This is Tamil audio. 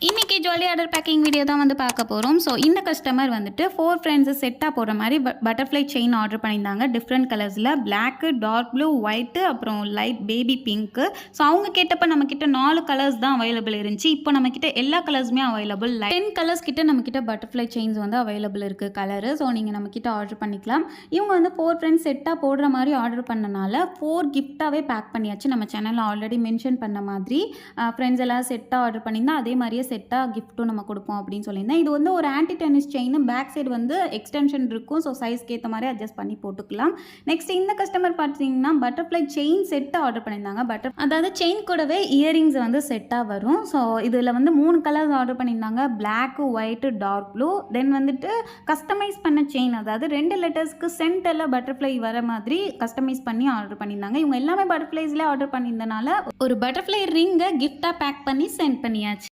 இன்றைக்கி ஜாலி ஆர்டர் பேக்கிங் வீடியோ தான் வந்து பார்க்க போகிறோம். ஸோ இந்த கஸ்டமர் வந்துட்டு 4 ஃப்ரெண்ட்ஸு செட்டாக போடுற மாதிரி பட்டர்ஃப்ளை செயின் ஆர்டர் பண்ணியிருந்தாங்க. டிஃப்ரெண்ட் கலர்ஸில் பிளாக்கு, டார்க் ப்ளூ, ஒயிட்டு, அப்புறம் லைட் பேபி பிங்க்கு. ஸோ அவங்க கேட்டப்போ நம்மக்கிட்ட 4 கலர்ஸ் தான் அவைலபிள் இருந்துச்சு. இப்போ நம்மக்கிட்ட எல்லா கலர்ஸுமே அவைலபிள். 10 கலர்ஸ் கிட்ட நம்மக்கிட்ட பட்டர்ஃப்ளை செயின்ஸ் வந்து அவைலபிள் இருக்குது கலரு. ஸோ நீங்கள் நம்மக்கிட்ட ஆர்டர் பண்ணிக்கலாம். இவங்க வந்து 4 ஃப்ரெண்ட்ஸ் செட்டாக போடுற மாதிரி ஆர்டர் பண்ணனால 4 கிஃப்டாகவே பேக் பண்ணியாச்சு. நம்ம சேனலில் ஆல்ரெடி மென்ஷன் பண்ண மாதிரி ஃப்ரெண்ட்ஸ் எல்லாம் செட்டாக ஆர்டர் பண்ணியிருந்தால் அதே மாதிரியே செட்டாக கிஃப்ட்டும் நம்ம கொடுப்போம் அப்படின்னு சொல்லியிருந்தேன். இது வந்து ஒரு anti tarnish chain, back side வந்து எக்ஸ்டென்ஷன் இருக்கும். ஸோ சைஸ்க்கு ஏற்ற மாதிரி அட்ஜஸ்ட் பண்ணி போட்டுக்கலாம். நெக்ஸ்ட் இந்த கஸ்டமர் பார்த்தீங்கன்னா பட்டர்ஃப்ளை செயின் செட்டாக ஆர்டர் பண்ணியிருந்தாங்க. அதாவது செயின் கூடவே இயரிங்ஸ் வந்து செட்டாக வரும். ஸோ இதில் வந்து 3 கலர்ஸ் ஆர்டர் பண்ணியிருந்தாங்க. Black, white, dark blue. Then வந்துட்டு கஸ்டமைஸ் பண்ண செயின், அதாவது 2 லெட்டர்ஸ்க்கு சென்டரில் பட்டர்ஃப்ளை வர மாதிரி கஸ்டமைஸ் பண்ணி ஆர்டர் பண்ணியிருந்தாங்க. இவங்க எல்லாமே பட்டர்ஃப்ளைஸ்லேயே ஆர்டர் பண்ணியிருந்தனால ஒரு பட்டர்ஃப்ளை ரிங்கை கிஃப்டாக பேக் பண்ணி சென்ட் பண்ணியாச்சு.